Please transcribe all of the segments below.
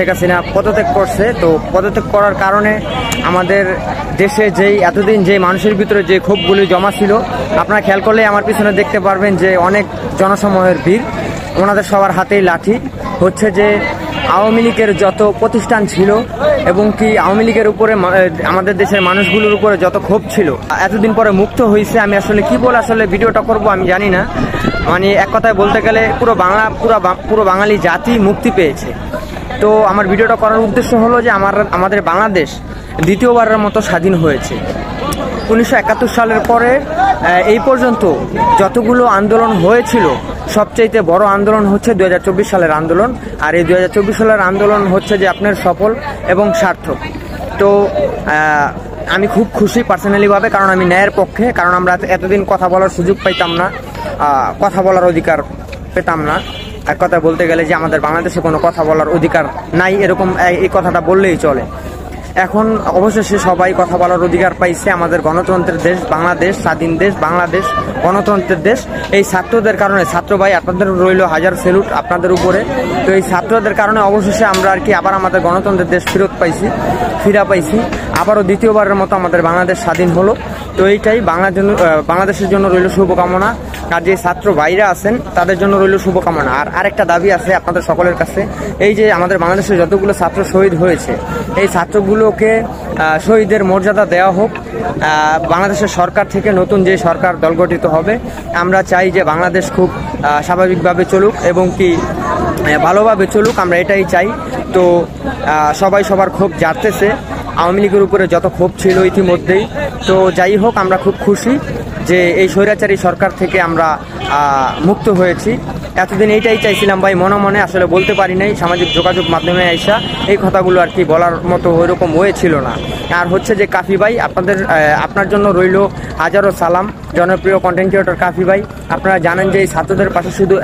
শেখ হাসিনা পদত্যাগ করছে। তো পদত্যাগ করার কারণে আমাদের দেশে এতদিন যে মানুষের ভিতরে যে ক্ষোভগুলি জমা ছিল, আপনারা খেয়াল করলে আমার পিছনে দেখতে পারবেন যে অনেক জনসমূহের ভিড়, ওনাদের সবার হাতেই লাঠি। হচ্ছে যে আওয়ামী লীগের যত প্রতিষ্ঠান ছিল এবং কি আওয়ামী লীগের উপরে আমাদের দেশের মানুষগুলোর উপরে যত ক্ষোভ ছিল এতদিন পরে মুক্ত হয়েছে। আমি আসলে কি বলে আসলে ভিডিওটা করব আমি জানি না। মানে এক কথায় বলতে গেলে পুরো বাঙালি জাতি মুক্তি পেয়েছে। তো আমার ভিডিওটা করার উদ্দেশ্য হলো যে আমাদের বাংলাদেশ দ্বিতীয়বারের মতো স্বাধীন হয়েছে। 1971 সালের পরে এই পর্যন্ত যতগুলো আন্দোলন হয়েছিল সবচাইতে বড় আন্দোলন হচ্ছে 2024 সালের আন্দোলন। আর এই 2024 সালের আন্দোলন হচ্ছে যে আপনার সফল এবং সার্থক। তো আমি খুব খুশি পার্সোনালিভাবে, কারণ আমি ন্যায়ের পক্ষে। কারণ আমরা এতদিন কথা বলার সুযোগ পাইতাম না, কথা বলার অধিকার পেতাম না। এক কথা বলতে গেলে যে আমাদের বাংলাদেশে কোনো কথা বলার অধিকার নাই, এরকম এই কথাটা বললেই চলে। এখন অবশেষে সবাই কথা বলার অধিকার পাইছে। আমাদের গণতন্ত্রের দেশ বাংলাদেশ, স্বাধীন দেশ বাংলাদেশ, গণতন্ত্রের দেশ। এই ছাত্রদের কারণে, ছাত্র ভাই আপনাদের রইল হাজার স্যালুট আপনাদের উপরে। তো এই ছাত্রদের কারণে অবশেষে আমরা আবার আমাদের গণতন্ত্রের দেশ ফিরা পাইছি। আবারও দ্বিতীয়বারের মতো আমাদের বাংলাদেশ স্বাধীন হলো। তো এইটাই বাংলাদেশের জন্য রইল শুভকামনা। আর যে ছাত্র ভাইরা আছেন তাদের জন্য রইল শুভকামনা। আর আরেকটা দাবি আছে আপনাদের সকলের কাছে, এই যে আমাদের বাংলাদেশে যতগুলো ছাত্র শহীদ হয়েছে এই ছাত্রগুলোকে শহীদের মর্যাদা দেওয়া হোক। বাংলাদেশের সরকার থেকে নতুন যে সরকার দল গঠিত হবে, আমরা চাই যে বাংলাদেশ খুব স্বাভাবিকভাবে চলুক এবং কি ভালোভাবে চলুক, আমরা এটাই চাই। তো সবাই সবার ক্ষোভ জানতেছে, আওয়ামী লীগের উপরে যত ক্ষোভ ছিল ইতিমধ্যেই। তো যাই হোক, আমরা খুব খুশি যে এই স্বৈরাচারী সরকার থেকে আমরা মুক্ত হয়েছি। এতদিন এইটাই চাইছিলাম ভাই, মনে মনে আসলে বলতে পারি নাই। সামাজিক যোগাযোগ মাধ্যমে আইসা এই কথাগুলো আর কি বলার মতো ওইরকম হয়েছিল না। আর হচ্ছে যে কাফি ভাই, আপনার জন্য রইল হাজারো সালাম। জনপ্রিয় কন্টেন্ট ক্রিয়েটর কাফি ভাই, আপনারা জানেন যে এই ছাত্রদের পাশে শুধু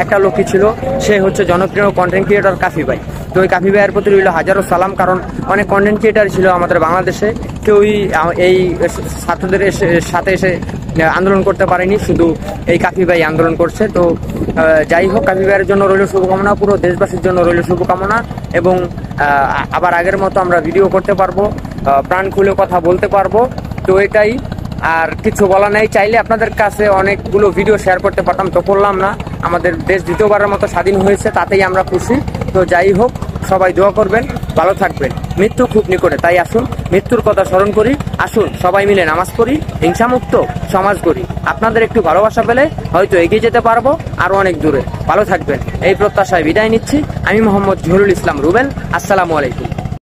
একটা লোকই ছিল, সে হচ্ছে জনপ্রিয় কন্টেন্ট ক্রিয়েটর কাফি ভাই। তো ওই কাফি ভাইয়ের প্রতি রইল হাজারো সালাম, কারণ অনেক কন্টেন্ট ক্রিয়েটার ছিল আমাদের বাংলাদেশে, কেউই এই ছাত্রদের সাথে এসে আন্দোলন করতে পারেনি, শুধু এই কাফি ভাই আন্দোলন করছে। তো যাই হোক, কাফি ভাইয়ের জন্য রইল শুভকামনা, পুরো দেশবাসীর জন্য রইল শুভকামনা। এবং আবার আগের মতো আমরা ভিডিও করতে পারবো, প্রাণ খুলে কথা বলতে পারবো। তো এটাই, আর কিছু বলা নেই। চাইলে আপনাদের কাছে অনেকগুলো ভিডিও শেয়ার করতে পারতাম, তো করলাম না। আমাদের দেশ দ্বিতীয়বারের মতো স্বাধীন হয়েছে, তাতেই আমরা খুশি। তো যাই হোক, সবাই দোয়া করবেন, ভালো থাকবেন। মৃত্যু খুব নিকটে, তাই আসুন মৃত্যুর কথা স্মরণ করি। আসুন সবাই মিলে নামাজ পড়ি, হিংসামুক্ত সমাজ করি। আপনাদের একটু ভালোবাসা পেলে হয়তো এগিয়ে যেতে পারবো আরো অনেক দূরে। ভালো থাকবেন এই প্রত্যাশায় বিদায় নিচ্ছি। আমি মোহাম্মদ জহুরুল ইসলাম রুবেল। আসসালামু আলাইকুম।